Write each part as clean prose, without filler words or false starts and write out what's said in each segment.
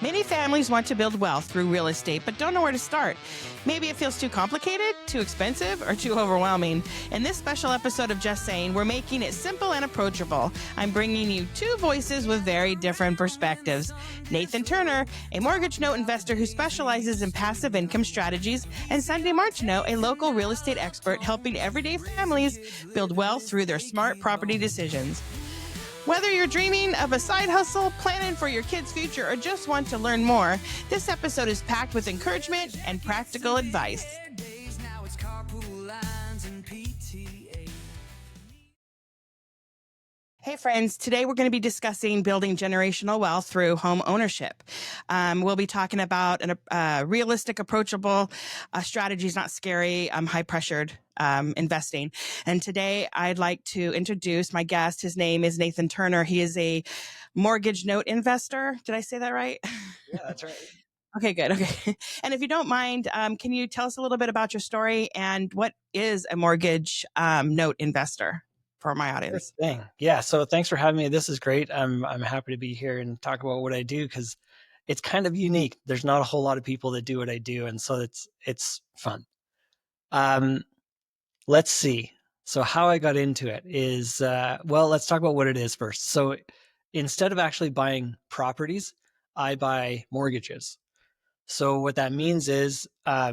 Many families want to build wealth through real estate, but don't know where to start. Maybe it feels too complicated, too expensive, or too overwhelming. In this special episode of Jess Saying, we're making it simple and approachable. I'm bringing you two voices with very different perspectives. Nathan Turner, a mortgage note investor who specializes in passive income strategies, and Sundee Martineau, a local real estate expert helping everyday families build wealth through their smart property decisions. Whether you're dreaming of a side hustle, planning for your kids' future, or just want to learn more, this episode is packed with encouragement and practical advice. Hey friends, today we're going to be discussing building generational wealth through home ownership. We'll be talking about realistic, approachable strategies, not scary, high-pressured investing. And today I'd like to introduce my guest. His name is Nathan Turner. He is a mortgage note investor. Did I say that right? Yeah, that's right. Okay, good. Okay. And if you don't mind, can you tell us a little bit about your story and what is a mortgage note investor for my audience? Sure thing. Yeah. So thanks for having me. This is great. I'm happy to be here and talk about what I do because it's kind of unique. There's not a whole lot of people that do what I do, and so it's fun. Let's see. So how I got into it is let's talk about what it is first. So instead of actually buying properties, I buy mortgages. So what that means is, I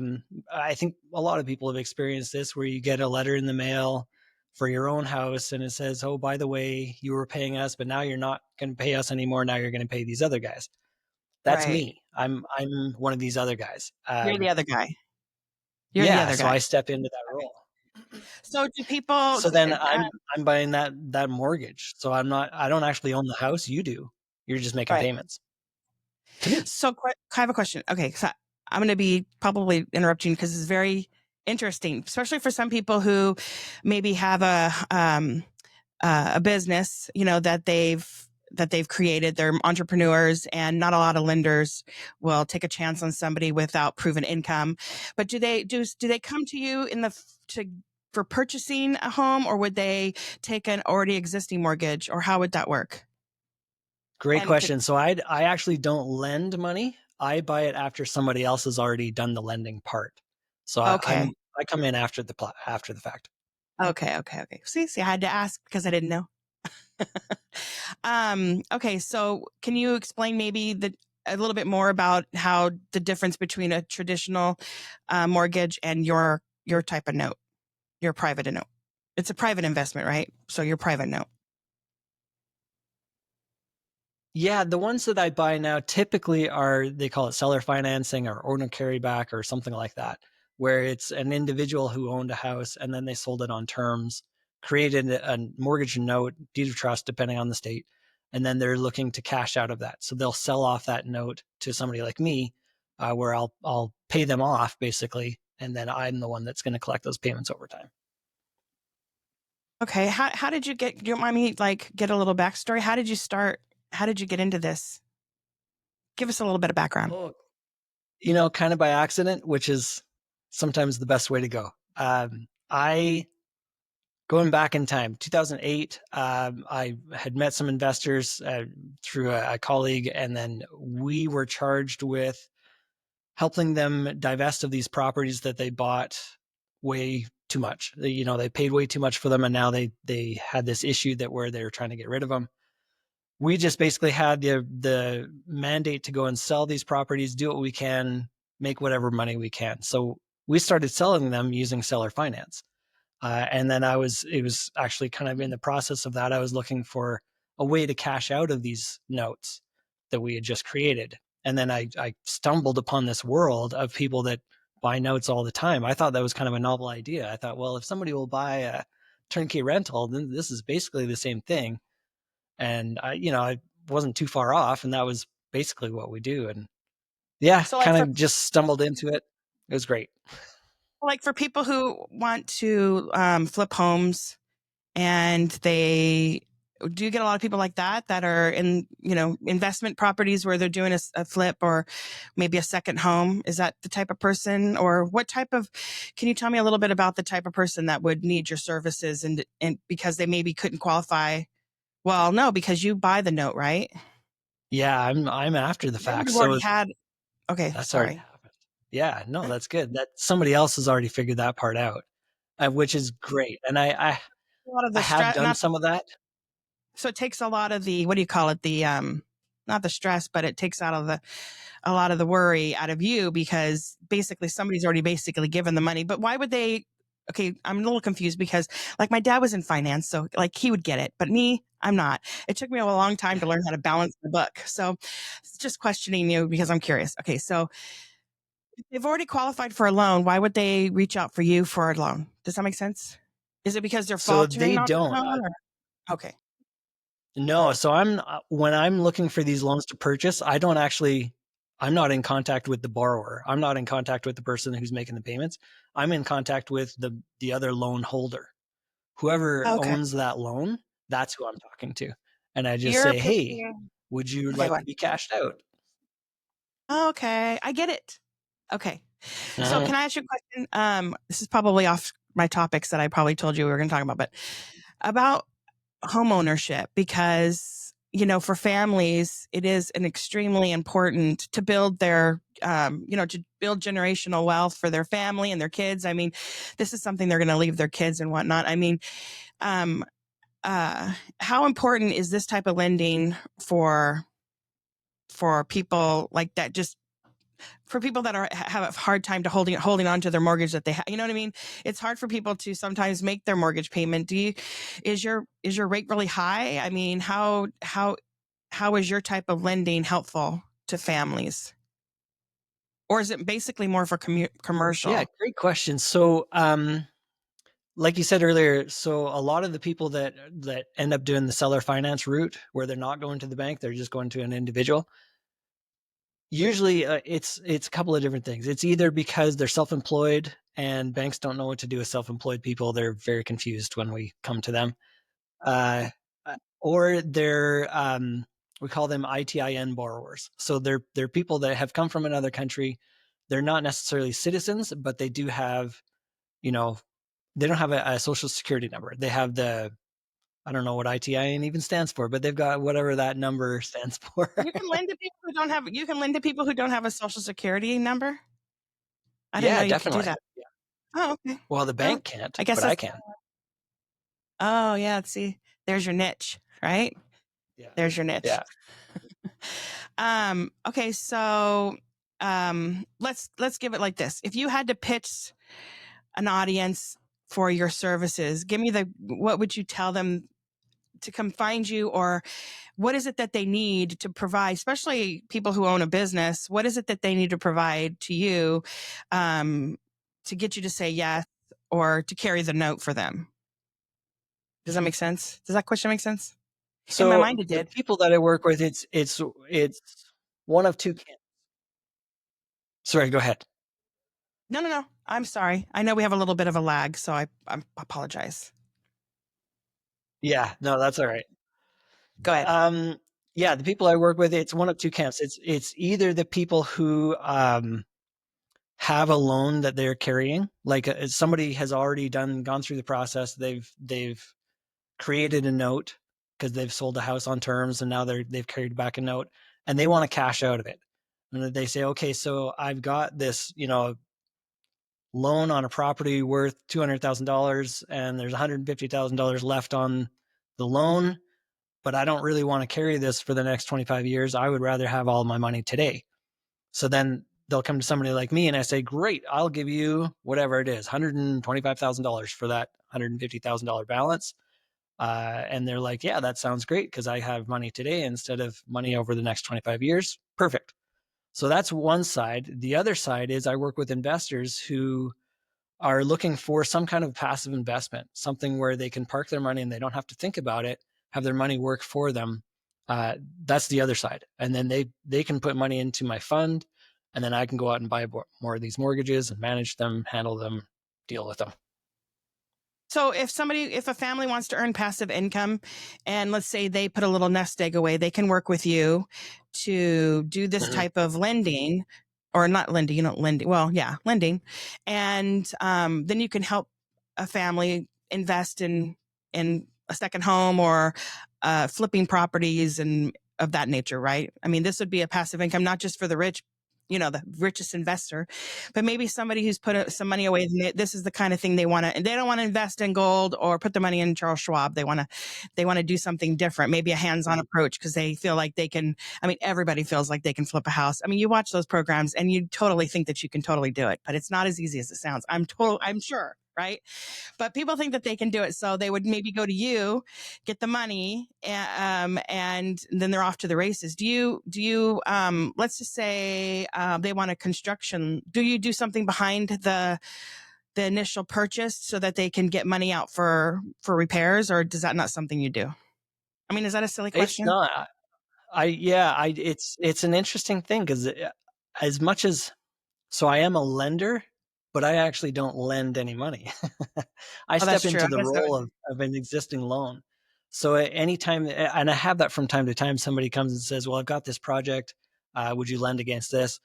think a lot of people have experienced this where you get a letter in the mail for your own house and it says, oh, by the way, you were paying us, but now you're not going to pay us anymore. Now you're going to pay these other guys. That's Right. me. I'm one of these other guys. You're the other guy. You're the other guy. So I step into that role. So do people? So then I'm buying that mortgage. So I don't actually own the house. You do. You're just making payments. So I have a question. Okay, so I'm going to be probably interrupting because it's very interesting, especially for some people who maybe have a business, that they've created. They're entrepreneurs, and not a lot of lenders will take a chance on somebody without proven income. But do they come to you for purchasing a home, or would they take an already existing mortgage, or how would that work? Great question. So I actually don't lend money. I buy it after somebody else has already done the lending part. So I come in after the fact. Okay. See, I had to ask because I didn't know. Okay. So can you explain maybe a little bit more about how the difference between a traditional mortgage and your type of note, your private note? It's a private investment, right? So your private note. Yeah, the ones that I buy now typically they call it seller financing or owner carryback or something like that, where it's an individual who owned a house and then they sold it on terms, created a mortgage note, deed of trust, depending on the state, and then they're looking to cash out of that. So they'll sell off that note to somebody like me, where I'll pay them off basically, and then I'm the one that's going to collect those payments over time. Okay, how did you get? Do you mind me get a little backstory? How did you start? How did you get into this? Give us a little bit of background. Kind of by accident, which is sometimes the best way to go. Going back in time, 2008, I had met some investors through a colleague, and then we were charged with helping them divest of these properties that they bought way too much. They paid way too much for them, and now they had this issue where they were trying to get rid of them. We just basically had the mandate to go and sell these properties, do what we can, make whatever money we can. So we started selling them using seller finance. And then it was actually kind of in the process of that, I was looking for a way to cash out of these notes that we had just created. And then I stumbled upon this world of people that buy notes all the time. I thought that was kind of a novel idea. I thought, well, if somebody will buy a turnkey rental, then this is basically the same thing. And I wasn't too far off, and that was basically what we do. And so kind of just stumbled into it. It was great. Like for people who want to flip homes, and do you get a lot of people like that are in investment properties where they're doing a flip or maybe a second home? Is that the type of person, or what type of? Can you tell me a little bit about the type of person that would need your services and because they maybe couldn't qualify? Well, no, because you buy the note, right? Yeah, I'm after the Maybe fact. you've already So had. Okay, that's already sorry. happened. Yeah, no, that's good. That somebody else has already figured that part out, which is great. And A lot of I the have stress, done not some of that. so it takes a lot of the, what do you call it, the not the stress, but it takes out of the a lot of the worry out of you, because basically somebody's already basically given the money. But why would they? Okay, I'm a little confused, because like my dad was in finance, so like he would get it, but me, I'm not. It took me a long time to learn how to balance the book. So it's just questioning you because I'm curious. Okay, so if they've already qualified for a loan, why would they reach out for you for a loan? Does that make sense? Is it because they're So faltering they on the don't. loan? Okay. No, so when I'm looking for these loans to purchase, I'm not in contact with the borrower. I'm not in contact with the person who's making the payments. I'm in contact with the other loan holder. Whoever Okay. owns that loan, that's who I'm talking to. And I just You're say, "Hey, pitching. would you Okay, go like ahead. to be cashed out?" Okay, I get it. Okay. So Mhm. can I ask you a question? This is probably off my topics that I probably told you we were going to talk about, but about home ownership, because, for families, it is an extremely important to build their, to build generational wealth for their family and their kids. I mean, this is something they're going to leave their kids and whatnot. I mean, um, how important is this type of lending for people like that, just for people that have a hard time to holding on to their mortgage that they have? You know what I mean? It's hard for people to sometimes make their mortgage payment. Is your rate really high? I mean, how is your type of lending helpful to families, or is it basically more for Yeah, commercial? great question. So, like you said earlier, so a lot of the people that end up doing the seller finance route, where they're not going to the bank, they're just going to an individual. Usually, it's a couple of different things. It's either because they're self-employed and banks don't know what to do with self-employed people. They're very confused when we come to them. Or they're we call them ITIN borrowers. So they're people that have come from another country. They're not necessarily citizens, but they do have, you know, they don't have a social security number. They have I don't know what ITIN even stands for, but they've got whatever that number stands for. You can lend to people who don't have a social security number. I didn't know Yeah, you could do definitely. that. Oh, okay. Well, the Well, bank can't, I guess but I that's. can. Oh, yeah. See, there's your niche, right? Yeah. There's your niche. Yeah. Okay, so let's give it like this. If you had to pitch an audience for your services, give me what would you tell them to come find you, or what is it that they need to provide, especially people who own a business? What is it that they need to provide to you um, to get you to say yes, or to carry the note for them? Does that make sense? Does that question make sense? In my So mind, it the did. people that I work with, it's one of two camps. Sorry, go ahead. No, no, no. I'm sorry. I know we have a little bit of a lag, so I apologize. Yeah, no, that's all right. Go ahead. Um, yeah, the people I work with, it's one of two camps. It's either the people who have a loan that they're carrying, like somebody has already gone through the process. They've created a note because they've sold a house on terms, and now they've carried back a note, and they want to cash out of it. And they say, okay, so I've got this, loan on a property worth $200,000, and there's $150,000 left on the loan, but I don't really want to carry this for the next 25 years. I would rather have all my money today. So then they'll come to somebody like me and I say, great, I'll give you whatever it is, $125,000 for that $150,000 balance. And they're like, yeah, that sounds great because I have money today instead of money over the next 25 years. Perfect. So that's one side. The other side is I work with investors who are looking for some kind of passive investment, something where they can park their money and they don't have to think about it, have their money work for them. That's the other side. And then they can put money into my fund, and then I can go out and buy more of these mortgages and manage them, handle them, deal with them. So if a family wants to earn passive income, and let's say they put a little nest egg away, they can work with you to do this Mhm. type of lending, or not lending, lending. Well, yeah, lending. And then you can help a family invest in a second home, or flipping properties, and of that nature, right? I mean, this would be a passive income, not just for the rich, the richest investor, but maybe somebody who's put some money away. This is the kind of thing they want to, and they don't want to invest in gold or put their money in Charles Schwab. They want to do something different, maybe a hands-on approach, because they feel like they can. I mean, everybody feels like they can flip a house. I mean, you watch those programs and you totally think that you can totally do it, but it's not as easy as it sounds. I'm sure, right? But people think that they can do it, so they would maybe go to you, get the money, and then they're off to the races. Do you let's just say they want a construction? Do you do something behind the initial purchase so that they can get money out for repairs, or is that not something you do? I mean, is that a silly It's question? not. It's an interesting thing because as much as so I am a lender, but I actually don't lend any money. I Oh, that's step true. into I the guess that role of an existing loan. So at any time, and I have that from time to time, somebody comes and says, well, I've got this project. Would you lend against this?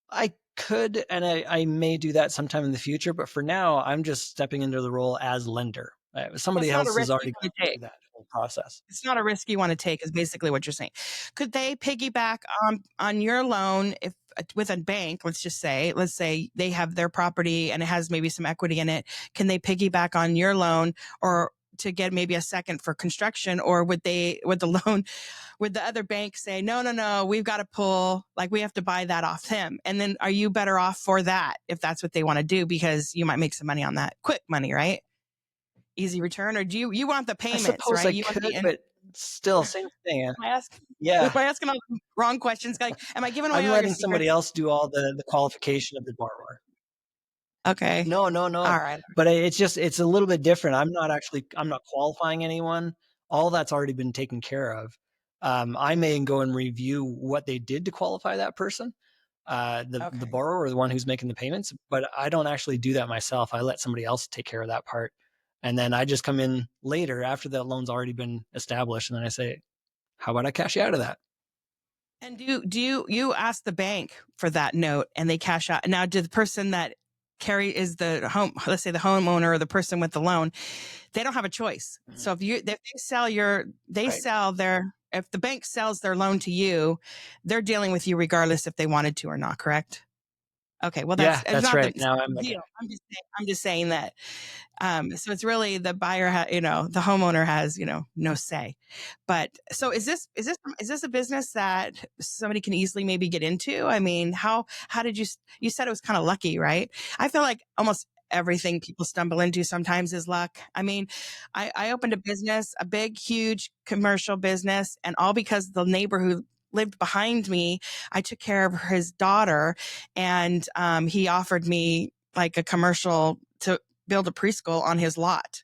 I could, and I may do that sometime in the future, but for now, I'm just stepping into the role as lender. Somebody that's not a else has risk you already want gone to take. through that whole process. It's not a risk you want to take, is basically what you're saying. Could they piggyback on your loan if with a bank? Let's say they have their property and it has maybe some equity in it. Can they piggyback on your loan, or to get maybe a second for construction? Or would the loan, would the other bank say, no, no, no, we've got to pull, like we have to buy that off him? And then are you better off for that if that's what they want to do, because you might make some money on that, quick money, right? Easy return? Or do you want the I payments, suppose right? I You want could, the end. but still, same thing. Am I asking? Am Yeah, I asking all the wrong questions? Like, am I giving away I'm all your letting somebody secrets? else do all the qualification of the borrower. Okay. No, no, no. All right. But it's a little bit different. I'm not qualifying anyone. All that's already been taken care of. I may go and review what they did to qualify that person, the Okay. borrower or the one who's making the payments, but I don't actually do that myself. I let somebody else take care of that part. And then I just come in later after that loan's already been established. And then I say, how about I cash you out of that? And you ask the bank for that note and they cash out? Now, do the person that is the home, let's say the homeowner or the person with the loan, they don't have a choice. Mhm. So if they Right. sell if the bank sells their loan to you, they're dealing with you regardless if they wanted to or not, correct? Okay. Well, Yeah, it's that's not the right. Now I'm like, deal. I'm just saying that. So it's really the buyer, the homeowner has, no say. But so is this a business that somebody can easily maybe get into? I mean, how did you said it was kind of lucky, right? I feel like almost everything people stumble into sometimes is luck. I mean, I opened a business, a big, huge commercial business, and all because the neighbor who lived behind me, I took care of his daughter, and he offered me like a commercial to build a preschool on his lot.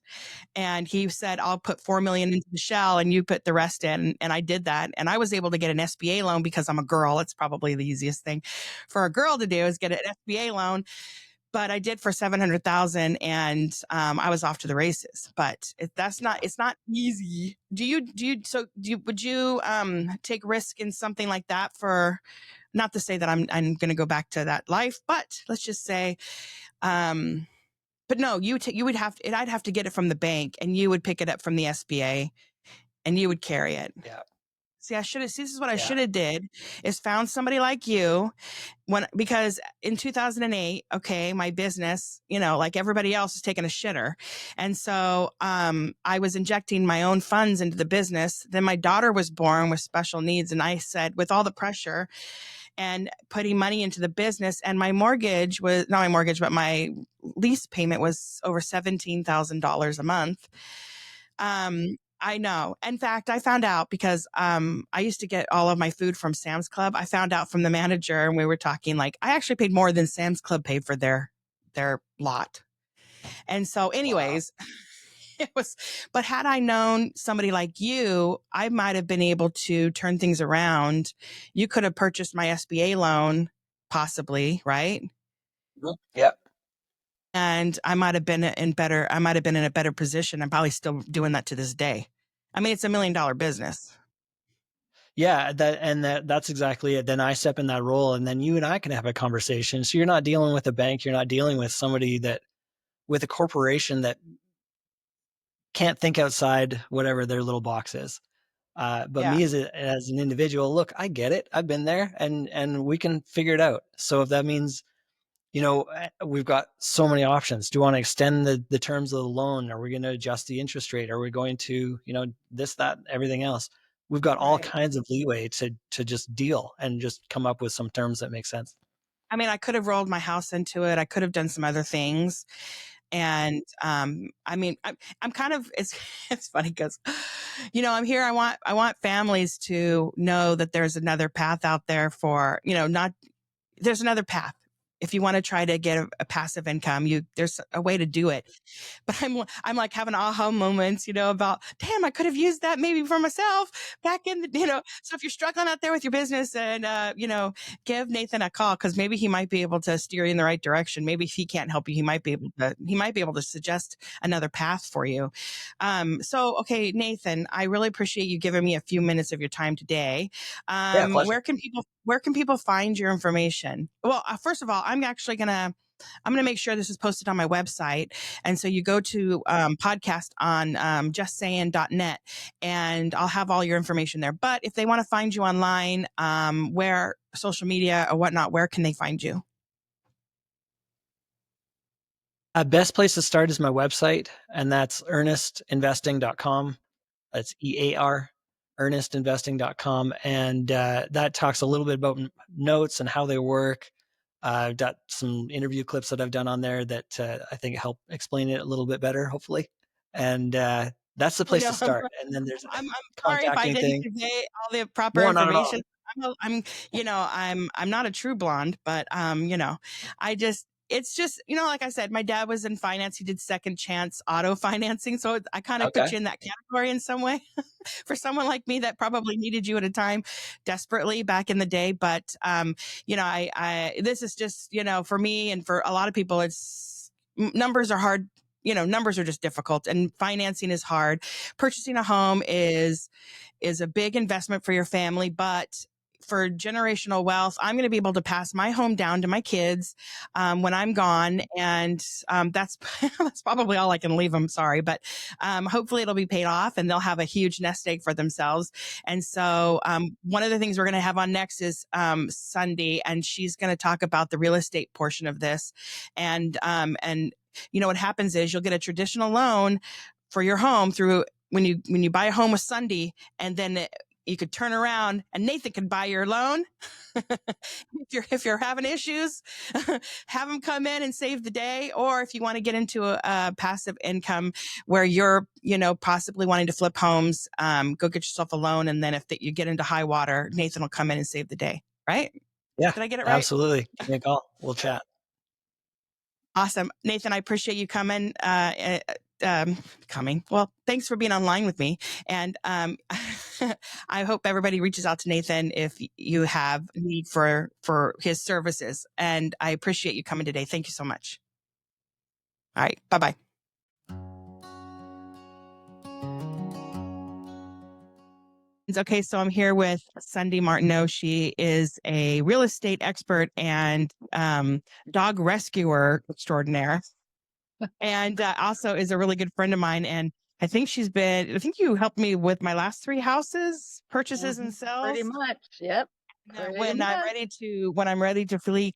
And he said, I'll put 4 million into the shell and you put the rest in. And I did that. And I was able to get an SBA loan because I'm a girl. It's probably the easiest thing for a girl to do is get an SBA loan. But I did for 700,000, and I was off to the races. But yeah. it's not easy. Would you take risk in something like that? For, not to say that I'm going to go back to that life, but let's just say, but no, you would I'd have to get it from the bank, and you would pick it up from the SBA, and you would carry it. Yeah. This is what I Yeah. should have did, is found somebody like you, because in 2008, okay, my business, like everybody else, is taking a shitter. And so, I was injecting my own funds into the business. Then my daughter was born with special needs. And I said, with all the pressure and putting money into the business, and my mortgage was not my mortgage, but my lease payment was over $17,000 a month. I know. In fact, I found out because I used to get all of my food from Sam's Club. I found out from the manager, and we were talking, like, I actually paid more than Sam's Club paid for their lot. And so, Wow. anyways, it was. But had I known somebody like you, I might have been able to turn things around. You could have purchased my SBA loan, possibly, right? Mhm. Yep. And I might have been in a better position. I'm probably still doing that to this day. I mean, it's $1 million business. Yeah, that's exactly it. Then I step in that role, and then you and I can have a conversation. So you're not dealing with a bank, you're not dealing with somebody with a corporation that can't think outside whatever their little box is. But Yeah. me as an individual, look, I get it. I've been there, and we can figure it out. So if that means, we've got so many options. Do you want to extend the terms of the loan? Are we going to adjust the interest rate? Are we going to, this, that, everything else? We've got all Right. kinds of leeway to just deal and just come up with some terms that make sense. I mean, I could have rolled my house into it. I could have done some other things. And I mean, I'm kind of it's funny because I'm here. I want families to know that there's another path out there for not there's another path. If you want to try to get a passive income, there's a way to do it. But I'm like having aha moments, about damn, I could have used that maybe for myself back in the. So if you're struggling out there with your business, and give Nathan a call, because maybe he might be able to steer you in the right direction. Maybe if he can't help you, he might be able to suggest another path for you. So okay, Nathan, I really appreciate you giving me a few minutes of your time today. Yeah, pleasure. Where can people find your information? Well, first of all, I'm gonna make sure this is posted on my website. And so you go to podcast on justsaying.net, and I'll have all your information there. But if they want to find you online, where social media or whatnot, where can they find you? Best place to start is my website, and that's earnestinvesting.com. That's EAR, earnestinvesting.com. And that talks a little bit about notes and how they work. I've got some interview clips that I've done on there that I think help explain it a little bit better, hopefully. And that's the You place know, to start. And then there's I'm sorry if contact I didn't anything. convey all the proper No, not at all. information. I'm not a true blonde, but it's just, like I said, my dad was in finance. He did second chance auto financing. So I kind of put Okay. you in that category in some way for someone like me that probably needed you at a time desperately back in the day. But, this is just, for me and for a lot of people, numbers are hard. Numbers are just difficult, and financing is hard. Purchasing a home is a big investment for your family, but for generational wealth, I'm going to be able to pass my home down to my kids when I'm gone, and that's that's probably all I can leave them. Sorry, but hopefully it'll be paid off, and they'll have a huge nest egg for themselves. And so, one of the things we're going to have on next is Sundee, and she's going to talk about the real estate portion of this, and what happens is you'll get a traditional loan for your home through when you buy a home with Sundee, and then you could turn around and Nathan can buy your loan. if you're having issues, have him come in and save the day. Or if you want to get into a passive income where you're possibly wanting to flip homes, go get yourself a loan, and then if you get into high water, Nathan will come in and save the day. Right? Yeah, Did I get it right? absolutely. Give me a call. We'll chat. Awesome. Nathan, I appreciate you coming. Well, thanks for being online with me. And I hope everybody reaches out to Nathan if you have need for his services. And I appreciate you coming today. Thank you so much. All right. Bye-bye. Okay, so I'm here with Sundee Martineau. She is a real estate expert and dog rescuer extraordinaire, and also is a really good friend of mine. And I think you helped me with my last 3 houses, purchases and Pretty sales. much. Yep. Pretty When I'm much. ready to flee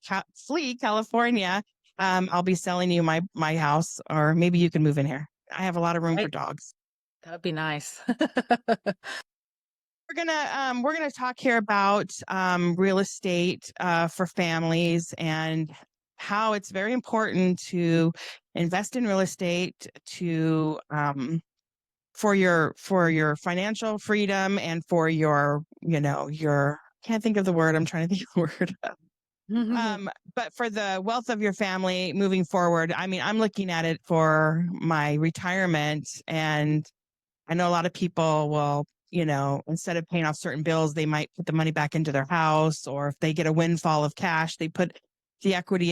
California, I'll be selling you my house, or maybe you can move in here. I have a lot of room for Right. dogs. That would be nice. We're gonna talk here about real estate for families, and how it's very important to invest in real estate to for your financial freedom, and for your can't think of the word. I'm trying to think of the word. But for the wealth of your family moving forward. I mean, I'm looking at it for my retirement, and I know a lot of people will, instead of paying off certain bills, they might put the money back into their house, or if they get a windfall of cash, they put the equity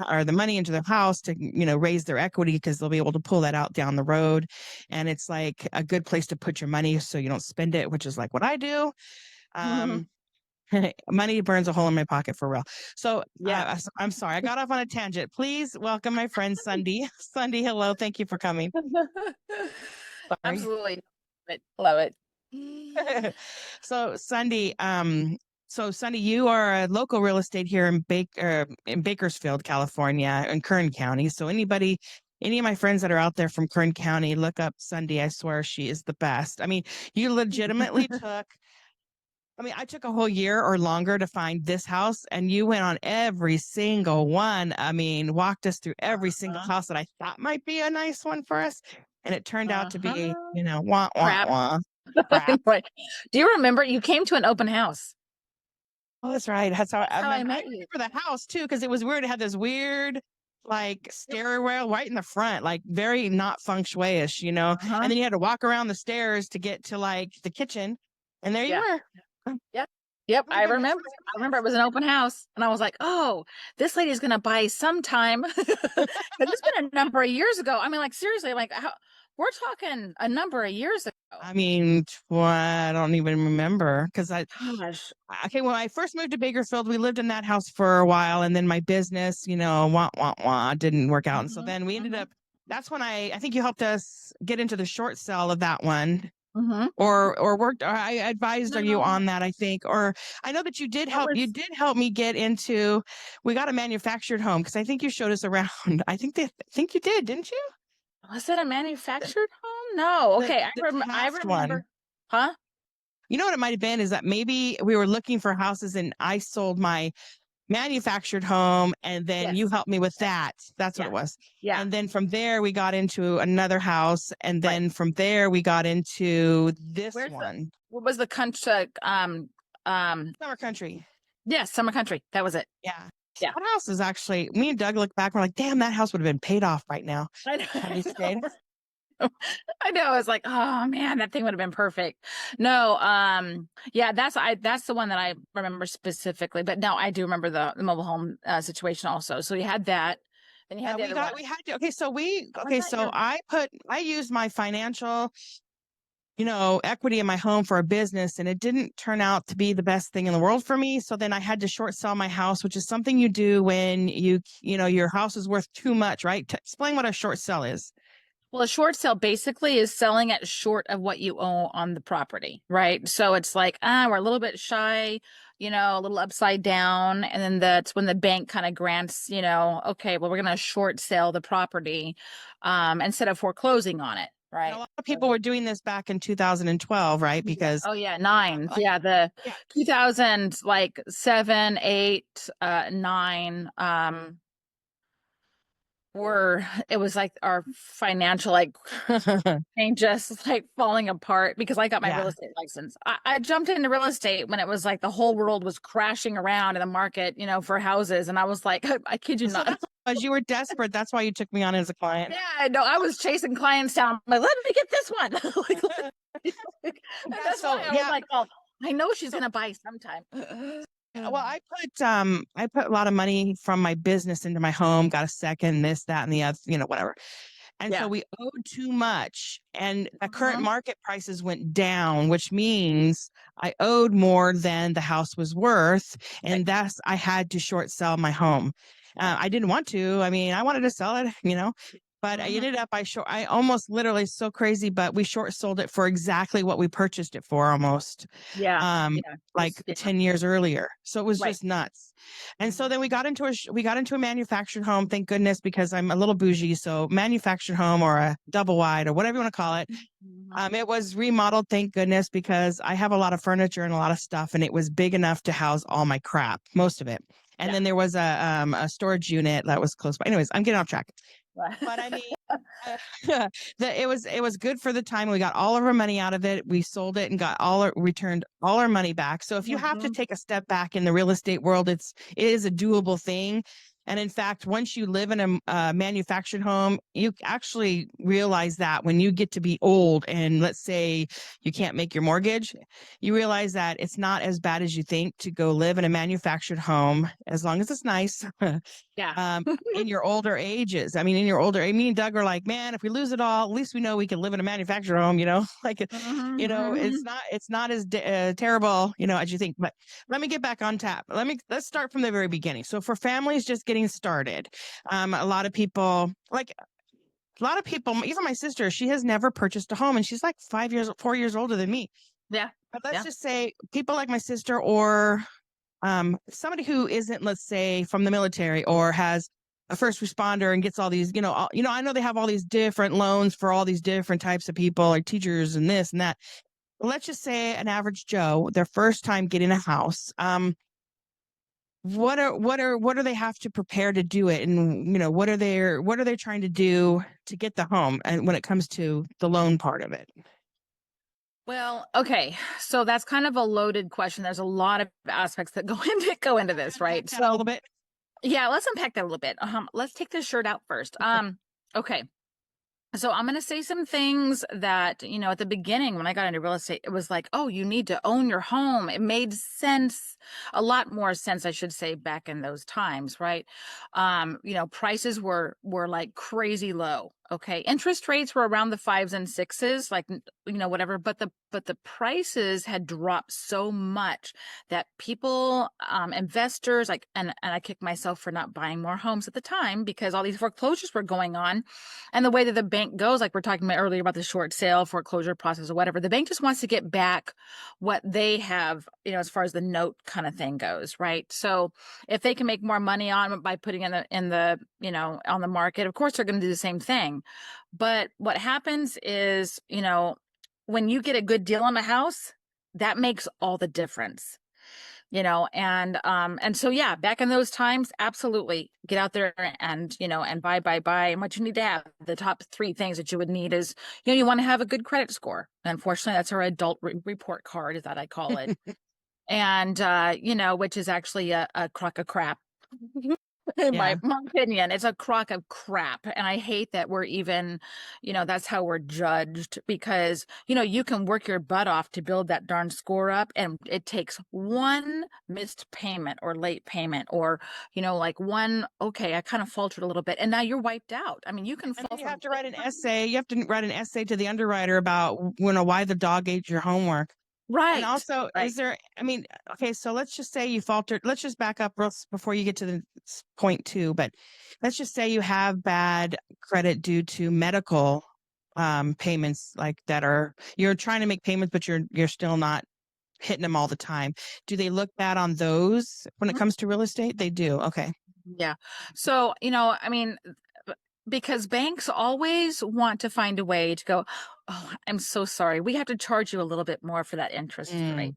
or the money into their house to, raise their equity, because they'll be able to pull that out down the road. And it's like a good place to put your money so you don't spend it, which is like what I do. Um, Money burns a hole in my pocket for real. So Yeah. I'm sorry, I got off on a tangent. Please welcome my friend Sundee. Sundee, hello. Thank you for coming. Sorry. Absolutely. Love it. So Sundee, you are a local real estate here in Bakersfield, California, in Kern County. So any of my friends that are out there from Kern County, look up Sundee. I swear she is the best. I mean, you legitimately took. I mean, I took a whole year or longer to find this house, and you went on every single one. I mean, walked us through every single house that I thought might be a nice one for us, and it turned out to be, wah wah Crap. wah, crap. Right. Do you remember you came to an open house? Oh, that's right. That's how I met you. remember the house too, because it was weird. It had this weird, like, stairwell right in the front, like very not feng shui-ish, And then you had to walk around the stairs to get to like the kitchen, and there you were. Yep. Yep. I remember it was an open house, and I was like, "Oh, this lady's gonna buy sometime." But it's been a number of years ago. I mean, like, seriously, like, we're talking a number of years ago. I mean, I don't even remember because Gosh. okay, when I first moved to Bakersfield, we lived in that house for a while, and then my business, wah wah wah, didn't work out, and so then we ended up. That's when I think you helped us get into the short sell of that one. Or worked, or I advised you on that, I think. Or I know that you did help me get into, we got a manufactured home because I think you showed us around. I think you did, didn't you? Was it a manufactured home? No. Okay. I remember. One. Huh? You know what it might have been is that maybe we were looking for houses and I sold my manufactured home, and then you helped me with that. That's what it was. Yeah. And then from there we got into another house, and then from there we got into this one. What was the country? Summer Country. Yes, Summer Country. That was it. Yeah. That house is actually, me and Doug look back, we're like, damn, that house would have been paid off right now. I know. I know. I was like, oh man, that thing would have been perfect. No, yeah, that's the one that I remember specifically. But no, I do remember the mobile home situation also. So you had that, and you had the other one. We had to. So I used my financial, equity in my home for a business, and it didn't turn out to be the best thing in the world for me. So then I had to short sell my house, which is something you do when your house is worth too much, right? Explain what a short sell is. Well, a short sale basically is selling it short of what you owe on the property, right? So it's like, we're a little bit shy, a little upside down. And then that's when the bank kind of grants, okay, well, we're going to short sell the property instead of foreclosing on it, right? And a lot of people were doing this back in 2012, right? Because the 2007, 8, 9, it was like our financial thing just like falling apart because I got my real estate license. I jumped into real estate when it was like the whole world was crashing around in the market, for houses, and I was like, I kid you not. Because you were desperate. That's why you took me on as a client. Yeah, no, I was chasing clients down. I'm like, let me get this one. That's why I was like, oh, I know she's gonna buy sometime. Well, I put a lot of money from my business into my home, got a second, this, that, and the other, whatever. And so we owed too much, and the current market prices went down, which means I owed more than the house was worth. And thus I had to short sell my home. I didn't want to. I mean, I wanted to sell it, but I ended up, I almost literally, so crazy, but we short sold it for exactly what we purchased it for almost. 10 years earlier. So it was just nuts. And so then we got into a manufactured home, thank goodness, because I'm a little bougie. So manufactured home, or a double wide, or whatever you want to call it. It was remodeled, thank goodness, because I have a lot of furniture and a lot of stuff, and it was big enough to house all my crap, most of it. And then there was a storage unit that was close by. Anyways, I'm getting off track. But I mean, it was good for the time. We got all of our money out of it. We sold it and returned all our money back. So if you have to take a step back in the real estate world, it is a doable thing. And in fact, once you live in a manufactured home, you actually realize that when you get to be old and let's say you can't make your mortgage, you realize that it's not as bad as you think to go live in a manufactured home, as long as it's nice. In your older ages. I mean, me and Doug are like, man, if we lose it all, at least we know we can live in a manufactured home, it's not as terrible, as you think. But let me get back on tap. Let's start from the very beginning. So for families just getting started, a lot of people, even my sister, she has never purchased a home, and she's like 4 years older than me. Yeah. But let's Yeah. just say people like my sister or somebody who isn't, let's say, from the military or has a first responder and gets all these, I know they have all these different loans for all these different types of people, like teachers and this and that. Let's just say an average Joe, their first time getting a house. What do they have to prepare to do it, and what are they trying to do to get the home, and when it comes to the loan part of it? Well, okay. So that's kind of a loaded question. There's a lot of aspects that go into this, Unpack right? that a So little bit. yeah, let's unpack that a little bit. Let's take this shirt out first. Okay. So I'm going to say some things that, at the beginning when I got into real estate, it was like, oh, you need to own your home. It made sense, a lot more sense, I should say, back in those times, right? Prices were like crazy low. Okay. Interest rates were around the fives and sixes, like, whatever, but the prices had dropped so much that people, investors, like, and I kick myself for not buying more homes at the time because all these foreclosures were going on. And the way that the bank goes, like we're talking about earlier about the short sale foreclosure process or whatever, the bank just wants to get back what they have, as far as the note kind of thing goes, right? So if they can make more money on it by putting in the on the market, of course they're going to do the same thing. But what happens is, when you get a good deal on a house, that makes all the difference. And so yeah, back in those times, absolutely get out there and and buy. And what you need to have, the top three things that you would need is, you want to have a good credit score. Unfortunately, that's our adult report card, is that I call it. And which is actually a crock of crap. In Yeah. my opinion, it's a crock of crap. And I hate that we're even, that's how we're judged because, you can work your butt off to build that darn score up. And it takes one missed payment or late payment or, like one, okay, I kind of faltered a little bit. And now you're wiped out. I mean, you can And fall then you from. have to write an essay. You have to write an essay to the underwriter about why the dog ate your homework. And Right. also, Right. is there, okay, so let's just say you faltered. Let's just back up before you get to the point two, but let's just say you have bad credit due to medical payments you're trying to make payments, but you're still not hitting them all the time. Do they look bad on those when it Mhm. comes to real estate? They do. Okay. Yeah. So, because banks always want to find a way to go, oh, I'm so sorry. We have to charge you a little bit more for that interest rate.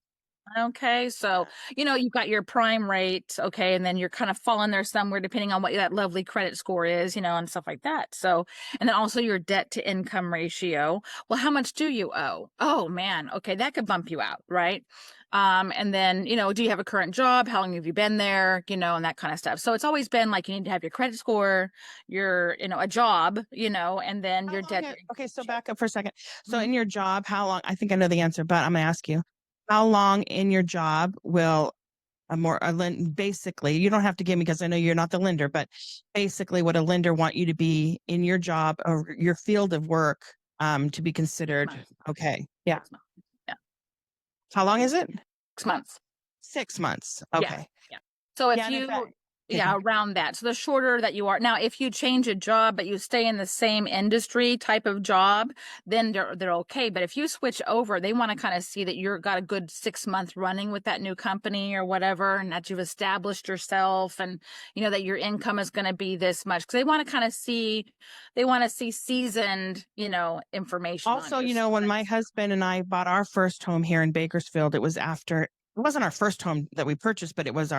Mm, Okay. So, you've got your prime rate. Okay. And then you're kind of falling there somewhere depending on what that lovely credit score is, and stuff like that. So, and then also your debt to income ratio. Well, how much do you owe? Oh, man. Okay. That could bump you out. Right. And then, do you have a current job? How long have you been there? And that kind of stuff. So it's always been like you need to have your credit score, your, a job, and then how your long? debt. Okay, so back up for a second. So Mhm. in your job, how long? I think I know the answer, but I'm gonna ask you, how long in your job will basically, you don't have to give me because I know you're not the lender, but basically what a lender want you to be in your job or your field of work to be considered. Months. Okay. Yeah. 6 months. Yeah. How long is it? 6 months. 6 months. Yeah. Okay. Yeah. So if Yeah. And in fact, you, okay, yeah, around that. So the shorter that you are now, if you change a job, but you stay in the same industry type of job, then they're okay. But if you switch over, they want to kind of see that you're got a good 6 month running with that new company or whatever, and that you've established yourself and that your income is going to be this much. Because they want to kind of see, they want to see seasoned, information on also, you. when my husband and I bought our first home here in Bakersfield, it wasn't our first home that we purchased, but it was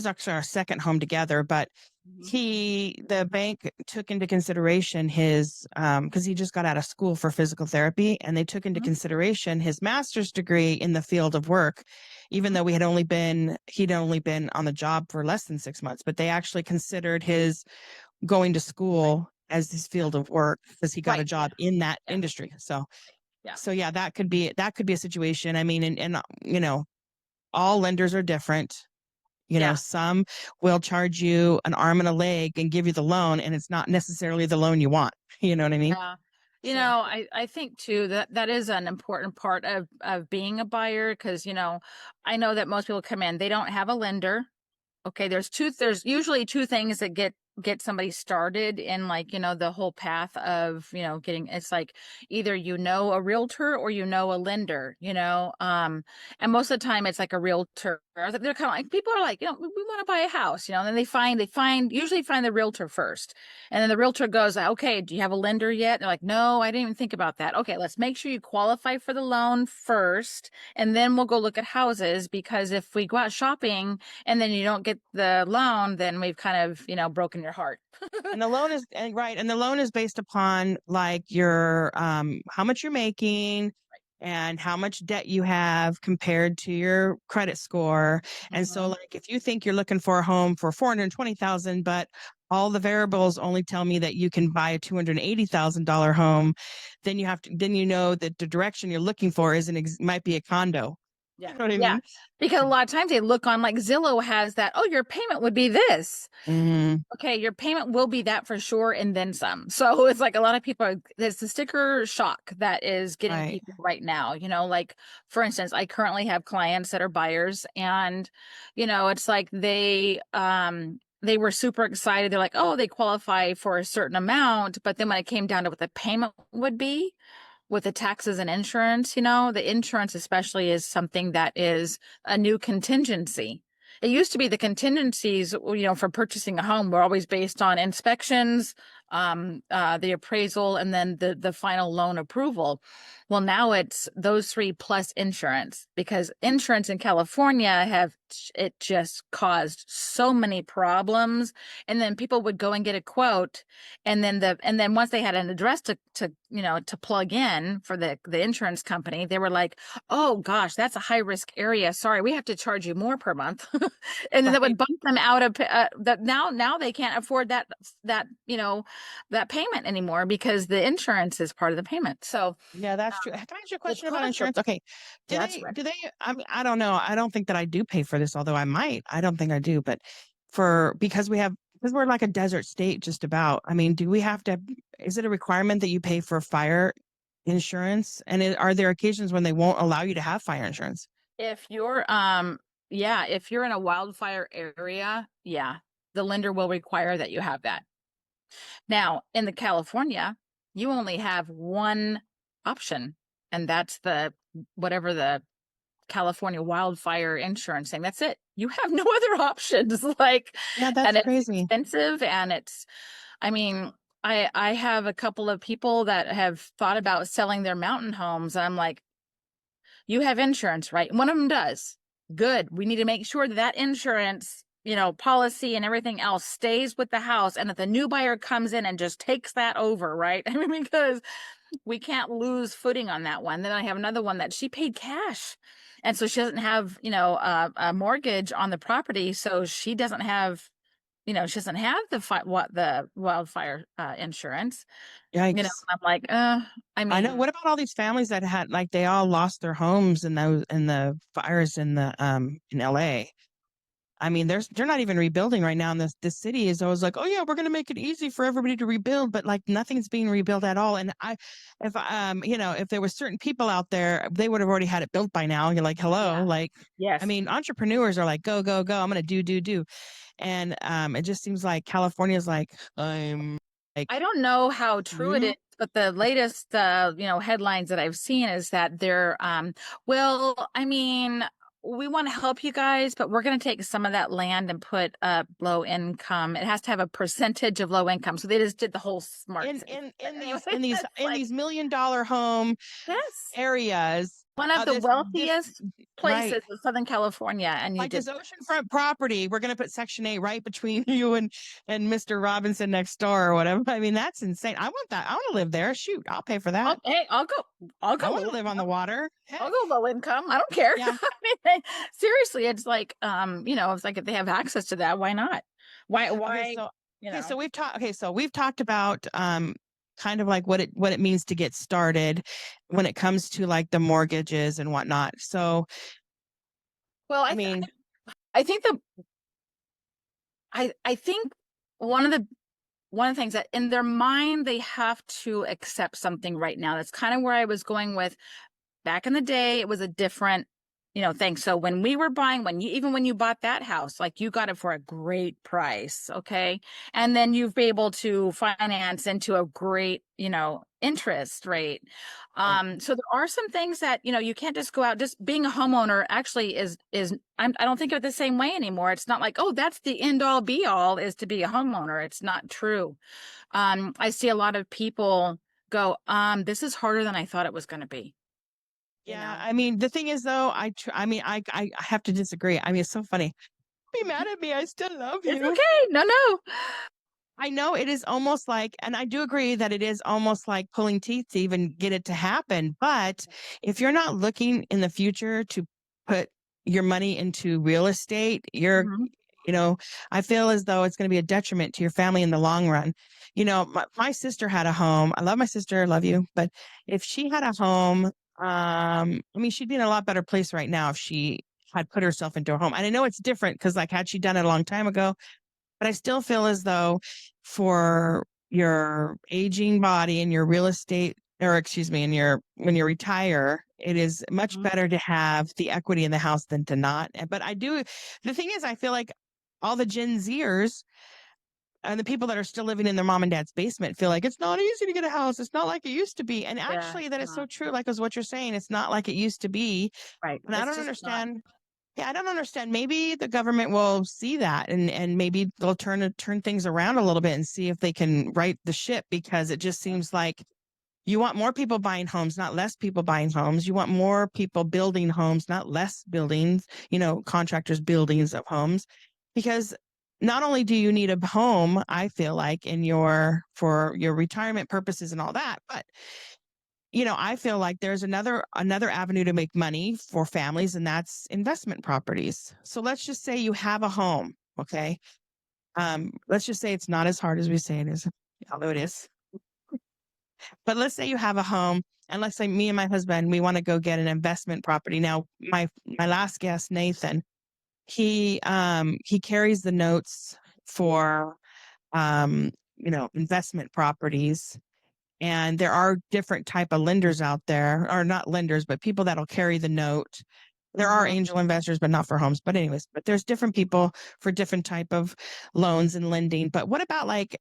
actually our second home together, but Mhm. the bank took into consideration his, because he just got out of school for physical therapy, and they took into Mhm. consideration his master's degree in the field of work, even Mhm. though he'd only been on the job for less than 6 months, but they actually considered his going to Right. school as his Yeah. field of work because he got a Right. Yeah. job in that Yeah. industry. So, Yeah. yeah, that could be a situation. I mean, and all lenders are different. Yeah. Some will charge you an arm and a leg and give you the loan, and it's not necessarily the loan you want. You know what I mean? Yeah. So, I think too that that is an important part of being a buyer because, I know that most people come in, they don't have a lender. Okay, there's usually two things that get get somebody started in, like, the whole path of, getting, it's like either a realtor or a lender, and most of the time it's like a realtor. They're kind of like, people are like, we want to buy a house, and then usually find the realtor first. And then the realtor goes, okay, do you have a lender yet? They're like, no, I didn't even think about that. Okay, let's make sure you qualify for the loan first, and then we'll go look at houses, because if we go out shopping and then you don't get the loan, then we've kind of, broken your heart. And the loan is right. And the loan is based upon like your how much you're making and how much debt you have compared to your credit score. And so like if you think you're looking for a home for 420,000, but all the variables only tell me that you can buy a $280,000 home, then you know that the direction you're looking for might be a condo. Yeah. You know what I mean? Because a lot of times they look on, like, Zillow has that, oh, your payment would be this. Mm-hmm. Okay, your payment will be that for sure, and then some. So it's like a lot of people there's the sticker shock that is getting people right now. Like, for instance, I currently have clients that are buyers, and it's like they were super excited. They're like, oh, they qualify for a certain amount, but then when it came down to what the payment would be, with the taxes and insurance, the insurance especially is something that is a new contingency. It used to be the contingencies, for purchasing a home were always based on inspections, the appraisal, and then the final loan approval. Well, now it's those three plus insurance, because insurance in California it just caused so many problems. And then people would go and get a quote, and then once they had an address to plug in for the insurance company, they were like, oh gosh, that's a high risk area. Sorry, we have to charge you more per month. And then that would bump them out of that. Now they can't afford that payment anymore, because the insurance is part of the payment. So yeah, that's true. Can I ask you a question about insurance? Okay. Do they, I mean, I don't know. I don't think that I do pay for this, although I might. I don't think I do, but because we're like a desert state just about. I mean, is it a requirement that you pay for fire insurance? And are there occasions when they won't allow you to have fire insurance? If you're if you're in a wildfire area, the lender will require that you have that. Now, in the California, you only have one option, and that's whatever the California wildfire insurance thing. That's it. You have no other options. Like, yeah, that's and crazy. It's expensive, and I mean, I have a couple of people that have thought about selling their mountain homes, and I'm like, you have insurance, right? One of them does. Good. We need to make sure that insurance, policy and everything else stays with the house, and that the new buyer comes in and just takes that over, right? I mean, because we can't lose footing on that one. Then I have another one that she paid cash, and so she doesn't have, a mortgage on the property, so she doesn't have, she doesn't have the wildfire insurance. Yikes. I'm like, I mean, I know. What about all these families that had like they all lost their homes in the fires in LA? I mean, they're not even rebuilding right now. And this city is always like, oh yeah, we're going to make it easy for everybody to rebuild, but like nothing's being rebuilt at all. And if there were certain people out there, they would have already had it built by now. You're like, hello, like, yes. I mean, entrepreneurs are like, go, go, go. I'm going to do. And it just seems like California is like, I don't know how true it is, but the latest, headlines that I've seen is that they're, well, I mean, we want to help you guys, but we're going to take some of that land and put low income. It has to have a percentage of low income. So they just did the whole smart in thing. these $1 million home areas. One of the wealthiest places in Southern California, and this oceanfront property. We're going to put Section 8 right between you and Mr. Robinson next door or whatever. I mean, that's insane. I want that. I want to live there. Shoot, I'll pay for that. I'll go. I want to live on the water. Heck. I'll go low income. I don't care. Yeah. I mean, seriously, it's like, it's like if they have access to that, why not? Why? So we've talked about kind of like what it means to get started when it comes to like the mortgages and whatnot. So, well, I think I think one of the things that in their mind they have to accept something right now. That's kind of where I was going with. Back in the day, it was a different things. So when we were buying, even when you bought that house, like you got it for a great price. Okay. And then you've been able to finance into a great, interest rate. Right. So there are some things that, you can't just go out. Just being a homeowner actually I don't think of it the same way anymore. It's not like, oh, that's the end all be all is to be a homeowner. It's not true. I see a lot of people go, this is harder than I thought it was going to be. Yeah, I mean, the thing is though, I have to disagree. I mean, it's so funny. Be mad at me. I still love It's you. okay. No. I know it is almost like, and I do agree that it is almost like pulling teeth to even get it to happen. But if you're not looking in the future to put your money into real estate, Mhm. I feel as though it's going to be a detriment to your family in the long run. My sister had a home. I love my sister, love you. But if she had a home, I mean, she'd be in a lot better place right now if she had put herself into a home. And I know it's different because, like, had she done it a long time ago, but I still feel as though for your aging body and your real estate, or excuse me, when you retire, it is much Mhm. better to have the equity in the house than to not. But the thing is, I feel like all the Gen Zers and the people that are still living in their mom and dad's basement feel like it's not easy to get a house. It's not like it used to be. And Yeah, actually, that it's is so not. true. Like, as what you're saying, it's not like it used to be. Right. And I It's don't just not. understand. Yeah, I don't understand. Maybe the government will see that and maybe they'll turn things around a little bit and see if they can right the ship, because it just seems like you want more people buying homes, not less people buying homes. You want more people building homes, not less buildings, contractors buildings of homes. Because not only do you need a home, I feel like for your retirement purposes and all that, but I feel like there's another avenue to make money for families, and that's investment properties. So let's just say you have a home, okay? Let's just say it's not as hard as we say it is, although it is. But let's say you have a home, and let's say me and my husband, we want to go get an investment property. Now, my last guest, Nathan, he carries the notes for investment properties, and there are different type of lenders out there, or not lenders, but people that'll carry the note. There are Mhm. angel investors, but not for homes. But anyways, but there's different people for different type of loans and lending. But what about like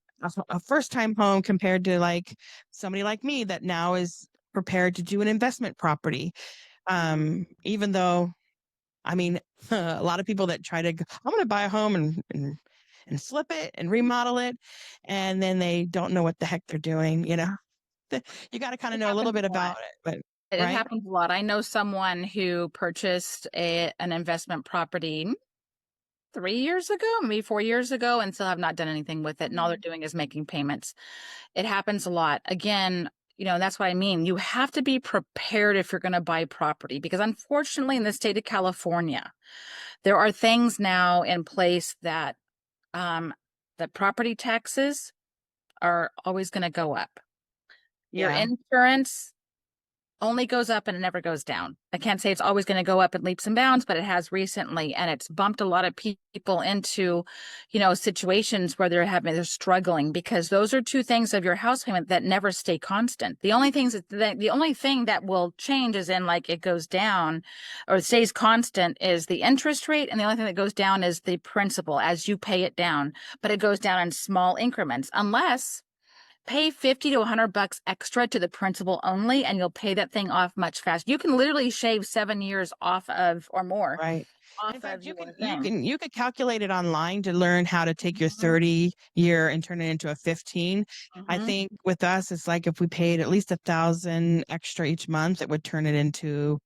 a first time home compared to like somebody like me that now is prepared to do an investment property? Even though, I mean, a lot of people that I'm going to buy a home and flip it and remodel it, and then they don't know what the heck they're doing. You got to kind of It know a little happens bit a lot. about it, but It right? happens a lot. I know someone who purchased an investment property 3 years ago, maybe 4 years ago, and still have not done anything with it. And all they're doing is making payments. It happens a lot. Again, that's what I mean. You have to be prepared if you're going to buy property, because unfortunately, in the state of California, there are things now in place that the property taxes are always going to go up. Your Yeah. insurance only goes up and it never goes down. I can't say it's always going to go up in leaps and bounds, but it has recently, and it's bumped a lot of people into, situations where they're struggling, because those are two things of your house payment that never stay constant. The only thing that will change is in, like, it goes down or stays constant is the interest rate, and the only thing that goes down is the principal as you pay it down, but it goes down in small increments, unless pay 50 to 100 bucks extra to the principal only, and you'll pay that thing off much faster. You can literally shave 7 years off of, or more, Right. off In of fact, your thing. you could calculate it online to learn how to take your Mhm. 30-year and turn it into a 15. I Mhm. think with us, it's like if we paid at least 1,000 extra each month, it would turn it into